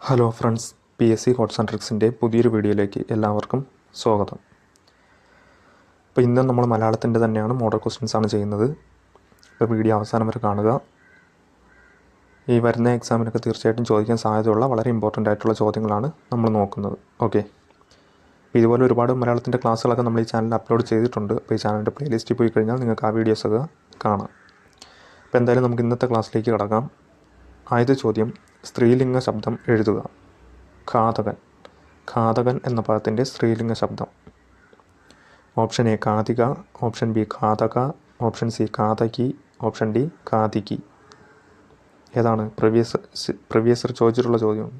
Hello friends, PSC codes and ട്രിക്സിൻ്റെ പുതിയൊരു വീഡിയോയിലേക്ക് എല്ലാവർക്കും സ്വാഗതം. അപ്പോൾ ഇന്ന് നമ്മൾ മലയാളത്തിൻ്റെ തന്നെയാണ് മോഡൽ ക്വസ്റ്റ്യൻസ് ആണ് ചെയ്യുന്നത്. ഇപ്പോൾ വീഡിയോ അവസാനം വരെ കാണുക. ഈ വരുന്ന എക്സാമിനൊക്കെ തീർച്ചയായിട്ടും ചോദിക്കാൻ സാധ്യതയുള്ള വളരെ ഇമ്പോർട്ടൻ്റ് ആയിട്ടുള്ള ചോദ്യങ്ങളാണ് നമ്മൾ നോക്കുന്നത്. ഓക്കെ, ഇതുപോലെ ഒരുപാട് മലയാളത്തിൻ്റെ ക്ലാസ്സുകളൊക്കെ നമ്മൾ ഈ ചാനലിൽ അപ്ലോഡ് ചെയ്തിട്ടുണ്ട്. അപ്പോൾ ഈ ചാനലിൻ്റെ പ്ലേലിസ്റ്റിൽ പോയി കഴിഞ്ഞാൽ നിങ്ങൾക്ക് ആ വീഡിയോസൊക്കെ കാണാം. അപ്പോൾ എന്തായാലും നമുക്ക് ഇന്നത്തെ ക്ലാസ്സിലേക്ക് കടക്കാം. ആദ്യത്തെ ചോദ്യം, സ്ത്രീലിംഗ ശബ്ദം എഴുതുക. ഘാതകൻ. ഘാതകൻ എന്ന പദത്തിൻ്റെ സ്ത്രീലിംഗ ശബ്ദം. ഓപ്ഷൻ എ ഘാതിക, ഓപ്ഷൻ ബി ഘാതക, ഓപ്ഷൻ സി ഘാതകി, ഓപ്ഷൻ ഡി ഘാതികി. ഏതാണ്? പ്രീവിയസ് ചോദിച്ചിട്ടുള്ള ചോദ്യം.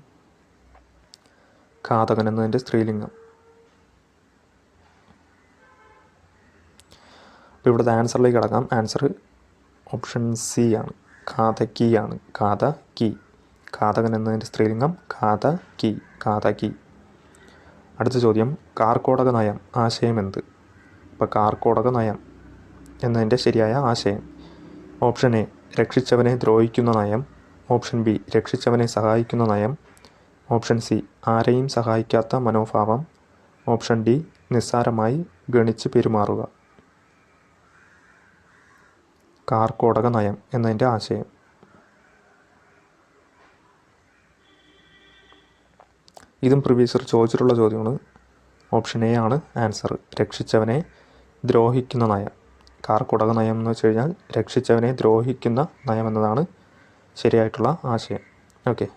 ഘാതകൻ എന്നതിൻ്റെ സ്ത്രീലിംഗം. അപ്പോൾ ഇവിടുത്തെ ആൻസറിലേക്ക് കടക്കാം. ആൻസർ ഓപ്ഷൻ സി ആണ്, ഘാതകിയാണ്. ഘാതകി. ഘാതകൻ എന്നതിൻ്റെ സ്ത്രീലിംഗം ഘാതകി. ഘാതകി. അടുത്ത ചോദ്യം, കാർക്കോടക നയം ആശയം എന്ത്? ഇപ്പോൾ കാർക്കോടക നയം എന്നതിൻ്റെ ശരിയായ ആശയം. ഓപ്ഷൻ എ രക്ഷിച്ചവനെ ദ്രോഹിക്കുന്ന നയം, ഓപ്ഷൻ ബി രക്ഷിച്ചവനെ സഹായിക്കുന്ന നയം, ഓപ്ഷൻ സി ആരെയും സഹായിക്കാത്ത മനോഭാവം, ഓപ്ഷൻ ഡി നിസ്സാരമായി ഗണിച്ച് പെരുമാറുക. കാർക്കോടക നയം എന്നതിൻ്റെ ആശയം. ഇതും പ്രീവിയസ് ചോദിച്ചിട്ടുള്ള ചോദ്യമാണ്. ഓപ്ഷൻ എ ആണ് ആൻസർ, രക്ഷിച്ചവനെ ദ്രോഹിക്കുന്ന നയം. കാർക്കോടക നയം എന്ന് വെച്ച് കഴിഞ്ഞാൽ രക്ഷിച്ചവനെ ദ്രോഹിക്കുന്ന നയം എന്നതാണ് ശരിയായിട്ടുള്ള ആശയം. ഓക്കെ,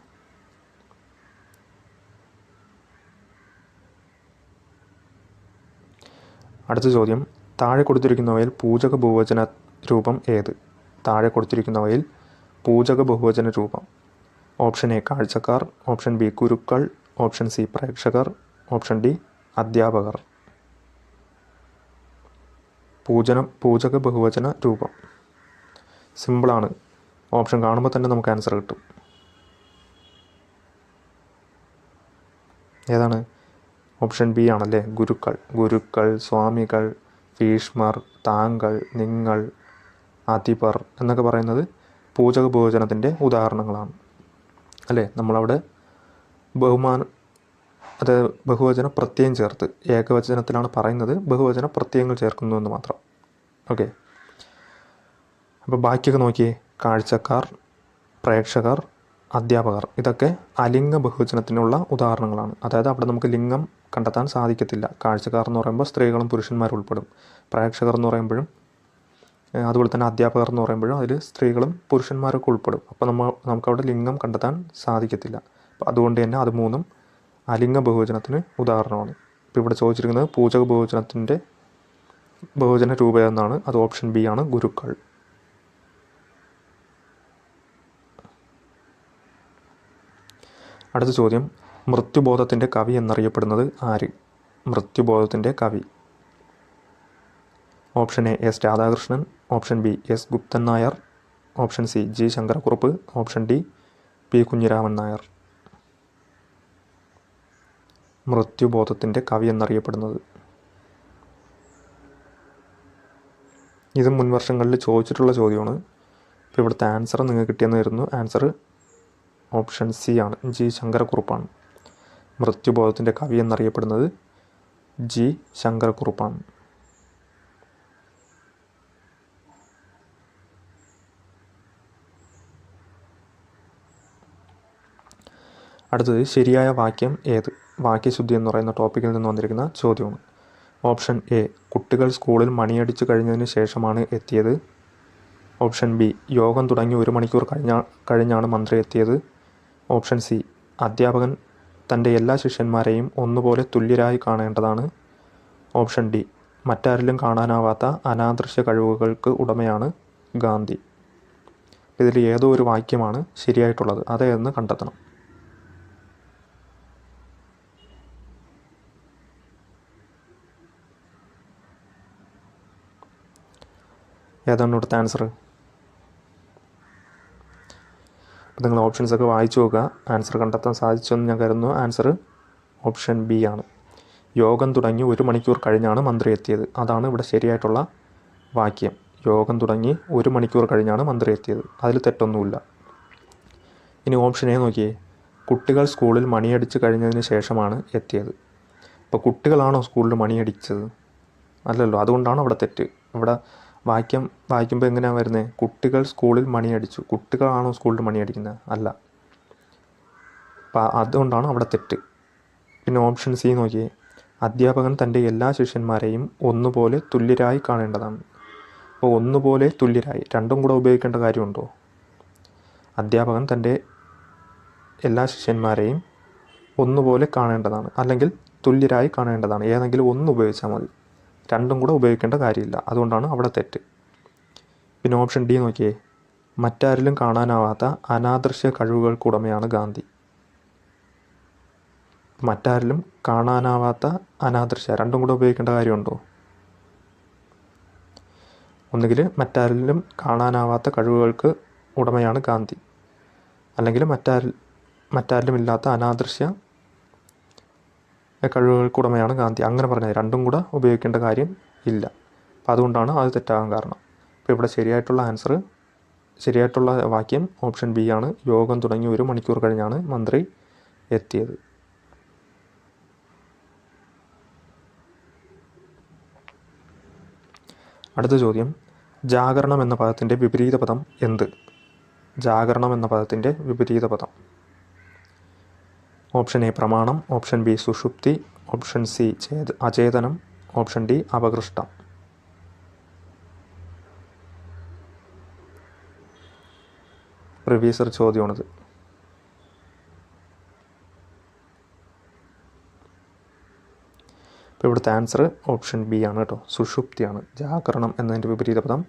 അടുത്ത ചോദ്യം, താഴെ കൊടുത്തിരിക്കുന്നവയിൽ പൂജക ബഹുവചന രൂപം ഏത്? താഴെ കൊടുത്തിരിക്കുന്നവയിൽ പൂജക ബഹുവചന രൂപം. ഓപ്ഷൻ എ കാഴ്ചക്കാർ, ഓപ്ഷൻ ബി ഗുരുക്കൾ, ഓപ്ഷൻ സി പ്രേക്ഷകർ, ഓപ്ഷൻ ഡി അധ്യാപകർ. പൂജക ബഹുവചന രൂപം. സിമ്പിളാണ്. ഓപ്ഷൻ കാണുമ്പോൾ തന്നെ നമുക്ക് ആൻസർ കിട്ടും. ഏതാണ്? ഓപ്ഷൻ ബി ആണല്ലേ, ഗുരുക്കൾ. ഗുരുക്കൾ, സ്വാമികൾ, ഭീഷ്മർ, താങ്കൾ, നിങ്ങൾ, അധിപർ എന്നൊക്കെ പറയുന്നത് പൂജക ബഹുവചനത്തിൻ്റെ ഉദാഹരണങ്ങളാണ് അല്ലേ. നമ്മളവിടെ അത് ബഹുവചന പ്രത്യയം ചേർത്ത്, ഏകവചനത്തിലാണ് പറയുന്നത്, ബഹുവചന പ്രത്യയങ്ങൾ ചേർക്കുന്നു എന്ന് മാത്രം. ഓക്കെ, അപ്പോൾ ബാക്കിയൊക്കെ നോക്കിയേ. കാഴ്ചക്കാർ, പ്രേക്ഷകർ, അധ്യാപകർ, ഇതൊക്കെ അലിംഗ ബഹുവചനത്തിനുള്ള ഉദാഹരണങ്ങളാണ്. അതായത് അവിടെ നമുക്ക് ലിംഗം കണ്ടെത്താൻ സാധിക്കത്തില്ല. കാഴ്ചക്കാർ എന്ന് പറയുമ്പോൾ സ്ത്രീകളും പുരുഷന്മാരും ഉൾപ്പെടും. പ്രേക്ഷകർ എന്ന് പറയുമ്പോഴും അതുപോലെ തന്നെ അധ്യാപകർ എന്ന് പറയുമ്പോഴും അതിൽ സ്ത്രീകളും പുരുഷന്മാരൊക്കെ ഉൾപ്പെടും. അപ്പോൾ നമുക്കവിടെ ലിംഗം കണ്ടെത്താൻ സാധിക്കത്തില്ല. അപ്പോൾ അതുകൊണ്ട് തന്നെ അത് മൂന്നും അലിംഗ ബഹുവചനത്തിന് ഉദാഹരണമാണ്. ഇപ്പോൾ ഇവിടെ ചോദിച്ചിരിക്കുന്നത് പൂജക ബഹുവചനത്തിൻ്റെ ബഹുവചന രൂപം എന്നാണ്. അത് ഓപ്ഷൻ ബി ആണ്, ഗുരുക്കൾ. അടുത്ത ചോദ്യം, മൃത്യുബോധത്തിൻ്റെ കവി എന്നറിയപ്പെടുന്നത് ആര്? മൃത്യുബോധത്തിൻ്റെ കവി. Option A S Radhakrishnan, option B S Guptan Nair, option C G Sankarakurup, option D P Kunhiraman Nair. മൃത്യുബോധത്തിൻ്റെ കവി എന്നറിയപ്പെടുന്നത്. ഇത് മുൻ വർഷങ്ങളിൽ ചോദിച്ചിട്ടുള്ള ചോദ്യമാണ്. ഇപ്പോൾ ഇവിടുത്തെ ആൻസർ നിങ്ങൾക്ക് കിട്ടിയെന്ന് വരുന്നു. ആൻസർ ഓപ്ഷൻ സി ആണ്, ജി ശങ്കരക്കുറുപ്പാണ്. മൃത്യുബോധത്തിൻ്റെ കവി എന്നറിയപ്പെടുന്നത് ജി ശങ്കരക്കുറുപ്പാണ്. അടുത്തത്, ശരിയായ വാക്യം ഏത്? വാക്യശുദ്ധി എന്ന് പറയുന്ന ടോപ്പിക്കിൽ നിന്ന് വന്നിരിക്കുന്ന ചോദ്യമാണ്. ഓപ്ഷൻ എ കുട്ടികൾ സ്കൂളിൽ മണിയടിച്ചു കഴിഞ്ഞതിന് ശേഷമാണ് എത്തിയത്. ഓപ്ഷൻ ബി യോഗം തുടങ്ങി 1 മണിക്കൂർ കഴിഞ്ഞാണ് മന്ത്രി എത്തിയത്. ഓപ്ഷൻ സി അധ്യാപകൻ തൻ്റെ എല്ലാ ശിഷ്യന്മാരെയും ഒന്നുപോലെ തുല്യരായി കാണേണ്ടതാണ്. ഓപ്ഷൻ ഡി മറ്റാരിലും കാണാനാവാത്ത അനാദൃശ്യ കഴിവുകൾക്ക് ഉടമയാണ് ഗാന്ധി. ഇതിൽ ഏതോ ഒരു വാക്യമാണ് ശരിയായിട്ടുള്ളത്, അതേതെന്ന് കണ്ടെത്തണം. ഏതാണ് ഇവിടുത്തെ ആൻസർ? അപ്പോൾ നിങ്ങൾ ഓപ്ഷൻസൊക്കെ വായിച്ചു നോക്കുക. ആൻസർ കണ്ടെത്താൻ സാധിച്ചെന്ന് ഞാൻ കരുതുന്നു. ആൻസർ ഓപ്ഷൻ ബി ആണ്. യോഗം തുടങ്ങി 1 മണിക്കൂർ കഴിഞ്ഞാണ് മന്ത്രി എത്തിയത്. അതാണ് ഇവിടെ ശരിയായിട്ടുള്ള വാക്യം. യോഗം തുടങ്ങി 1 മണിക്കൂർ കഴിഞ്ഞാണ് മന്ത്രി എത്തിയത്. അതിൽ തെറ്റൊന്നുമില്ല. ഇനി ഓപ്ഷൻ എ നോക്കിയേ, കുട്ടികൾ സ്കൂളിൽ മണിയടിച്ച് കഴിഞ്ഞതിന് ശേഷമാണ് എത്തിയത്. അപ്പോൾ കുട്ടികളാണോ സ്കൂളിൽ മണിയടിച്ചത്? അല്ലല്ലോ. അതുകൊണ്ടാണ് അവിടെ തെറ്റ്. ഇവിടെ വായിക്കുമ്പോൾ എങ്ങനെയാണ് വരുന്നത്? കുട്ടികൾ സ്കൂളിൽ മണിയടിച്ചു. കുട്ടികളാണോ സ്കൂളിൽ മണിയടിക്കുന്നത്? അല്ല. അപ്പോൾ അതുകൊണ്ടാണ് അവിടെ തെറ്റ്. പിന്നെ ഓപ്ഷൻ സി നോക്കിയേ. അധ്യാപകൻ തൻ്റെ എല്ലാ ശിഷ്യന്മാരെയും ഒന്നുപോലെ തുല്യരായി കാണേണ്ടതാണ്. അപ്പോൾ ഒന്നുപോലെ തുല്യരായി രണ്ടും കൂടെ ഉപയോഗിക്കേണ്ട കാര്യമുണ്ടോ? അധ്യാപകൻ തൻ്റെ എല്ലാ ശിഷ്യന്മാരെയും ഒന്നുപോലെ കാണേണ്ടതാണ്, അല്ലെങ്കിൽ തുല്യരായി കാണേണ്ടതാണ്. ഏതെങ്കിലും ഒന്ന് ഉപയോഗിച്ചാൽ മതി. രണ്ടും കൂടെ ഉപയോഗിക്കേണ്ട കാര്യമില്ല. അതുകൊണ്ടാണ് അവിടെ തെറ്റ്. പിന്നെ ഓപ്ഷൻ ഡി നോക്കിയേ. മറ്റാരിലും കാണാനാവാത്ത അനാദൃശ്യ കഴിവുകൾക്കുടമയാണ് ഗാന്ധി. മറ്റാരിലും കാണാനാവാത്ത അനാദൃശ്യ രണ്ടും കൂടെ ഉപയോഗിക്കേണ്ട കാര്യമുണ്ടോ? ഒന്നുകിൽ മറ്റാരിലും കാണാനാവാത്ത കഴിവുകൾക്ക് ഉടമയാണ് ഗാന്ധി, അല്ലെങ്കിൽ മറ്റാരിലും ഇല്ലാത്ത അനാദൃശ്യ കഴിവുകൾക്കുടമയാണ് ഗാന്ധി. അങ്ങനെ പറഞ്ഞാൽ രണ്ടും കൂടെ ഉപയോഗിക്കേണ്ട കാര്യം ഇല്ല. അപ്പം അതുകൊണ്ടാണ് അത് തെറ്റാകാൻ കാരണം. അപ്പോൾ ഇവിടെ ശരിയായിട്ടുള്ള വാക്യം ഓപ്ഷൻ ബി ആണ്. യോഗം തുടങ്ങി 1 മണിക്കൂർ കഴിഞ്ഞാണ് മന്ത്രി എത്തിയത്. അടുത്ത ചോദ്യം. ജാഗരണം എന്ന പദത്തിൻ്റെ വിപരീത പദം എന്ത്? ജാഗരണം എന്ന പദത്തിൻ്റെ വിപരീത പദം. ഓപ്ഷൻ എ പ്രമാണം, ഓപ്ഷൻ ബി സുഷുപ്തി, ഓപ്ഷൻ സി അചേതനം, ഓപ്ഷൻ ഡി അപകൃഷ്ടം. പ്രീവിയസ് ഇയർ ചോദ്യമാണിത്. ഇപ്പോൾ ഇവിടുത്തെ ആൻസർ ഓപ്ഷൻ ബി ആണ് കേട്ടോ. സുഷുപ്തിയാണ്. ജാഗരണം എന്നതിൻ്റെ വിപരീത പദം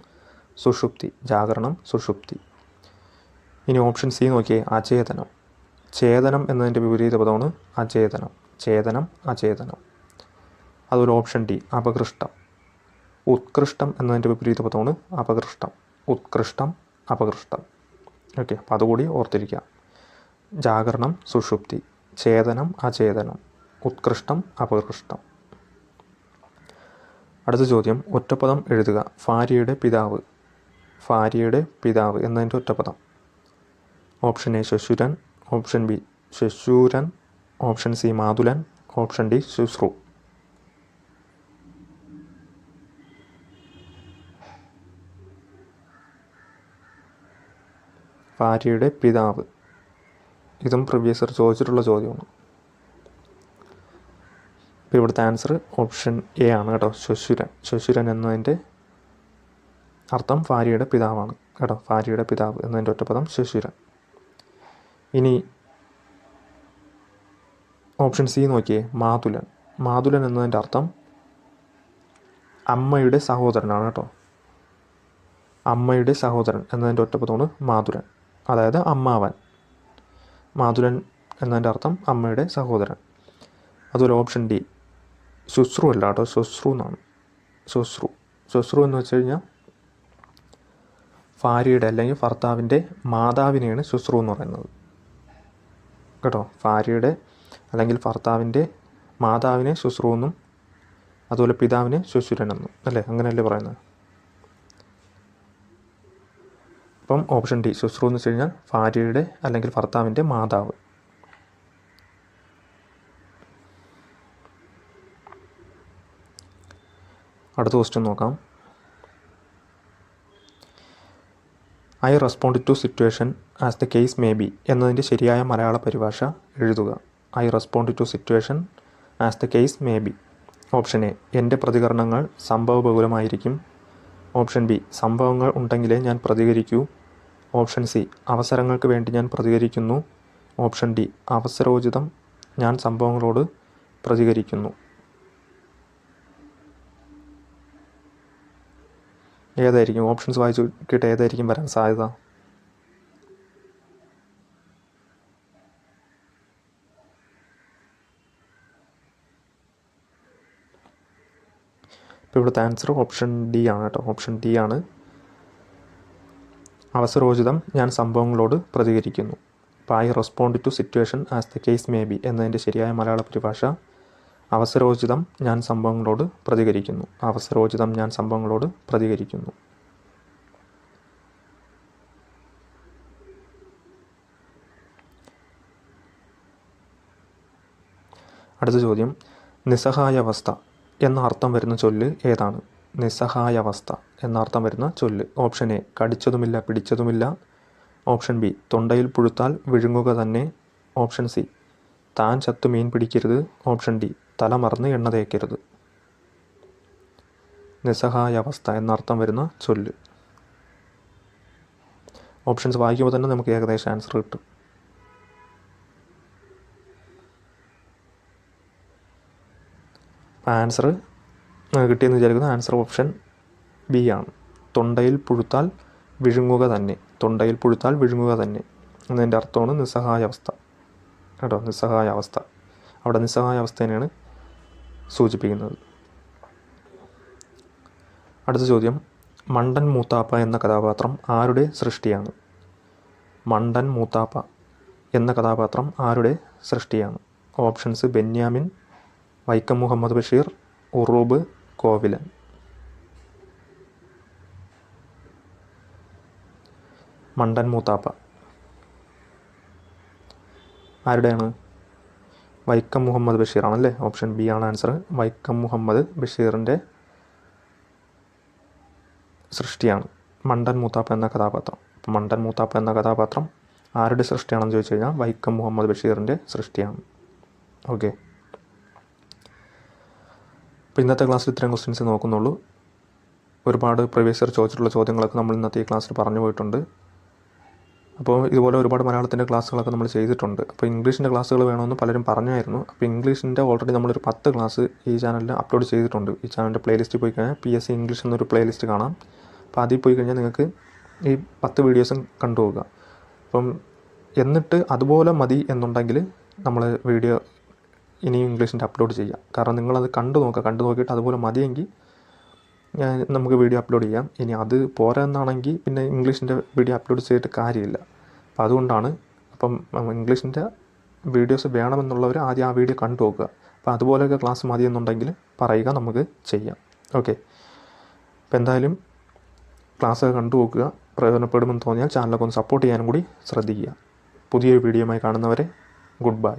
സുഷുപ്തി. ജാഗരണം, സുഷുപ്തി. ഇനി ഓപ്ഷൻ സി നോക്കിയേ. അചേതനം. ചേതനം എന്നതിൻ്റെ വിപരീത പദമാണ് അചേതനം. ചേതനം, അചേതനം. അതുപോലെ ഓപ്ഷൻ ഡി അപകൃഷ്ടം. ഉത്കൃഷ്ടം എന്നതിൻ്റെ വിപരീത പദമാണ് അപകൃഷ്ടം. ഉത്കൃഷ്ടം, അപകൃഷ്ടം. ഓക്കെ, അപ്പോൾ അതുകൂടി ഓർത്തിരിക്കുക. ജാഗരണം, സുഷുപ്തി. ചേതനം, അചേതനം. ഉത്കൃഷ്ടം, അപകൃഷ്ടം. അടുത്ത ചോദ്യം. ഒറ്റപ്പദം എഴുതുക. ഭാര്യയുടെ പിതാവ്. ഭാര്യയുടെ പിതാവ് എന്നതിൻ്റെ ഒറ്റപ്പദം. ഓപ്ഷൻ എ ശശുരൻ, ഓപ്ഷൻ ബി ശശൂരൻ, ഓപ്ഷൻ സി മാതുലൻ, ഓപ്ഷൻ ഡി ശുശ്രു. ഭാര്യയുടെ പിതാവ്. ഇതും പ്രീവിയസ് ഇയർ ചോദിച്ചിട്ടുള്ള ചോദ്യമാണ്. ഇപ്പോൾ ഇവിടുത്തെ ആൻസർ ഓപ്ഷൻ എ ആണ് കേട്ടോ. ശശുരൻ. ശശുരൻ എന്നതിൻ്റെ അർത്ഥം ഭാര്യയുടെ പിതാവാണ് കേട്ടോ. ഭാര്യയുടെ പിതാവ് എന്നതിൻ്റെ ഒറ്റപ്പദം ശശുരൻ. ഇനി ഓപ്ഷൻ സി നോക്കിയേ. മാതുലൻ. മാതുലൻ എന്നതിൻ്റെ അർത്ഥം അമ്മയുടെ സഹോദരനാണ് കേട്ടോ. അമ്മയുടെ സഹോദരൻ എന്നതിൻ്റെ ഒറ്റപ്പദമാണ് മാതുലൻ, അതായത് അമ്മാവൻ. മാതുലൻ എന്നതിൻ്റെ അർത്ഥം അമ്മയുടെ സഹോദരൻ. അതുപോലെ ഓപ്ഷൻ ഡി ശുശ്രു അല്ല കേട്ടോ. ശുശ്രു എന്നാണ്. ശുശ്രു. ശുശ്രു എന്ന് വെച്ച് കഴിഞ്ഞാൽ ഭാര്യയുടെ അല്ലെങ്കിൽ ഭർത്താവിൻ്റെ മാതാവിനെയാണ് ശുശ്രു എന്ന് പറയുന്നത് കേട്ടോ. ഭാര്യയുടെ അല്ലെങ്കിൽ ഭർത്താവിൻ്റെ മാതാവിനെ ശുശ്രു എന്നും അതുപോലെ പിതാവിനെ ശുശ്രുരൻ എന്നും, അല്ലേ? അങ്ങനെയല്ലേ പറയുന്നത്? അപ്പം ഓപ്ഷൻ ഡി ശുശ്രു എന്ന് വെച്ച് കഴിഞ്ഞാൽ ഭാര്യയുടെ അല്ലെങ്കിൽ ഭർത്താവിൻ്റെ മാതാവ്. അടുത്ത ക്വസ്റ്റ്യൻ നോക്കാം. I respond to situation as the case may be എന്നതിൻ്റെ ശരിയായ മലയാള പരിഭാഷ എഴുതുക. I respond to situation as the case may be. Option A എൻ്റെ പ്രതികരണങ്ങൾ സംഭവബഹുലമായിരിക്കും. ഓപ്ഷൻ ബി സംഭവങ്ങൾ ഉണ്ടെങ്കിലേ ഞാൻ പ്രതികരിക്കൂ. ഓപ്ഷൻ സി അവസരങ്ങൾക്ക് വേണ്ടി ഞാൻ പ്രതികരിക്കുന്നു. ഓപ്ഷൻ ഡി അവസരോചിതം ഞാൻ സംഭവങ്ങളോട് പ്രതികരിക്കുന്നു. ഏതായിരിക്കും? ഓപ്ഷൻസ് വായിച്ചു നോക്കിയിട്ട് ഏതായിരിക്കും വരാൻ സാധ്യത? ഇപ്പോൾ ഇവിടുത്തെ ആൻസർ ഓപ്ഷൻ ഡി ആണ് കേട്ടോ. ഓപ്ഷൻ ഡി ആണ്. അവസരോചിതം ഞാൻ സംഭവങ്ങളോട് പ്രതികരിക്കുന്നു. അപ്പോൾ I respond to situation as the case may be എന്നതിൻ്റെ ശരിയായ മലയാള പരിഭാഷ അവസരോചിതം ഞാൻ സംഭവങ്ങളോട് പ്രതികരിക്കുന്നു. അവസരോചിതം ഞാൻ സംഭവങ്ങളോട് പ്രതികരിക്കുന്നു. അടുത്ത ചോദ്യം, നിസ്സഹായാവസ്ഥ എന്ന അർത്ഥം വരുന്ന ചൊല്ല് ഏതാണ്? നിസ്സഹായാവസ്ഥ എന്ന അർത്ഥം വരുന്ന ചൊല്ല്. ഓപ്ഷൻ എ കടിച്ചതുമില്ല പിടിച്ചതുമില്ല. ഓപ്ഷൻ ബി തൊണ്ടയിൽ പുഴുത്താൽ വിഴുങ്ങുക തന്നെ. ഓപ്ഷൻ സി താൻ ചത്തു മീൻ പിടിക്കരുത്. ഓപ്ഷൻ ഡി തല മറന്ന് എണ്ണ തേക്കരുത്. നിസ്സഹായാവസ്ഥ എന്നർത്ഥം വരുന്ന ചൊല്ല്. ഓപ്ഷൻസ് വായിക്കുമ്പോൾ തന്നെ നമുക്ക് ഏകദേശം ആൻസർ കിട്ടും. ആൻസർ കിട്ടിയെന്ന് വിചാരിക്കുന്നത് ആൻസർ ഓപ്ഷൻ ബി ആണ്. തൊണ്ടയിൽ പുഴുത്താൽ വിഴുങ്ങുക തന്നെ. തൊണ്ടയിൽ പുഴുത്താൽ വിഴുങ്ങുക തന്നെ എന്നതിൻ്റെ അർത്ഥമാണ് നിസ്സഹായാവസ്ഥ കേട്ടോ. നിസ്സഹായാവസ്ഥ അവിടെ നിസ്സഹായാവസ്ഥേനെയാണ് സൂചിപ്പിക്കുന്നത്. അടുത്ത ചോദ്യം, മണ്ടൻ മൂത്താപ്പ എന്ന കഥാപാത്രം ആരുടെ സൃഷ്ടിയാണ്? മണ്ടൻ മൂത്താപ്പ എന്ന കഥാപാത്രം ആരുടെ സൃഷ്ടിയാണ്? ഓപ്ഷൻസ് ബെന്യാമിൻ, വൈക്കം മുഹമ്മദ് ബഷീർ, ഉറൂബ്, കോവിലൻ. മണ്ടൻ മൂത്താപ്പ ആരുടെയാണ്? വൈക്കം മുഹമ്മദ് ബഷീർ ആണല്ലേ. ഓപ്ഷൻ ബി ആണ് ആൻസർ. വൈക്കം മുഹമ്മദ് ബഷീറിൻ്റെ സൃഷ്ടിയാണ് മണ്ടൻ മൂത്താപ്പ എന്ന കഥാപാത്രം. അപ്പം മണ്ടൻ മൂത്താപ്പ എന്ന കഥാപാത്രം ആരുടെ സൃഷ്ടിയാണെന്ന് ചോദിച്ചു കഴിഞ്ഞാൽ വൈക്കം മുഹമ്മദ് ബഷീറിൻ്റെ സൃഷ്ടിയാണ്. ഓക്കെ, അപ്പോൾ ഇന്നത്തെ ക്ലാസ്സിൽ ഇത്രയും ക്വസ്റ്റ്യൻസ് നോക്കുന്നുള്ളൂ. ഒരുപാട് പ്രീവിയസ് ഇയർ ചോദിച്ചിട്ടുള്ള ചോദ്യങ്ങളൊക്കെ നമ്മൾ ഇന്നത്തെ ഈ ക്ലാസ്സിൽ പറഞ്ഞു പോയിട്ടുണ്ട്. അപ്പോൾ ഇതുപോലെ ഒരുപാട് മലയാളത്തിൻ്റെ ക്ലാസ്സുകളൊക്കെ നമ്മൾ ചെയ്തിട്ടുണ്ട്. അപ്പോൾ ഇംഗ്ലീഷിൻ്റെ ക്ലാസ്സുകൾ വേണമെന്ന് പലരും പറഞ്ഞായിരുന്നു. അപ്പോൾ ഇംഗ്ലീഷിൻ്റെ ഓൾറെഡി നമ്മളൊരു 10 ക്ലാസ് ഈ ചാനലിൽ അപ്ലോഡ് ചെയ്തിട്ടുണ്ട്. ഈ ചാനലിൻ്റെ പ്ലേലിസ്റ്റിൽ പോയി കഴിഞ്ഞാൽ PSC ഇംഗ്ലീഷ് എന്നൊരു പ്ലേലിസ്റ്റ് കാണാം. അപ്പോൾ അതിൽ പോയി കഴിഞ്ഞാൽ നിങ്ങൾക്ക് ഈ 10 വീഡിയോസും കണ്ടുപോകുക. അപ്പം എന്നിട്ട് അതുപോലെ മതി എന്നുണ്ടെങ്കിൽ നമ്മൾ വീഡിയോ ഇനിയും ഇംഗ്ലീഷിൻ്റെ അപ്ലോഡ് ചെയ്യാം. കാരണം നിങ്ങളത് കണ്ടു നോക്കിയിട്ട് അതുപോലെ മതിയെങ്കിൽ നമുക്ക് വീഡിയോ അപ്ലോഡ് ചെയ്യാം. ഇനി അത് പോരാന്നാണെങ്കിൽ പിന്നെ ഇംഗ്ലീഷിൻ്റെ വീഡിയോ അപ്ലോഡ് ചെയ്തിട്ട് കാര്യമില്ല. അപ്പം അതുകൊണ്ടാണ്. അപ്പം ഇംഗ്ലീഷിൻ്റെ വീഡിയോസ് വേണമെന്നുള്ളവർ ആദ്യം ആ വീഡിയോ കണ്ടു നോക്കുക. അപ്പോൾ അതുപോലെയൊക്കെ ക്ലാസ് മതിയെന്നുണ്ടെങ്കിൽ പറയുക, നമുക്ക് ചെയ്യാം. ഓക്കെ, അപ്പോൾ എന്തായാലും ക്ലാസ് കണ്ടു നോക്കുക. പ്രയോജനപ്പെടുമെന്ന് തോന്നിയാൽ ചാനലൊക്കെ ഒന്ന് സപ്പോർട്ട് ചെയ്യാനും കൂടി ശ്രദ്ധിക്കുക. പുതിയൊരു വീഡിയോയുമായി കാണുന്നവരെ ഗുഡ് ബൈ.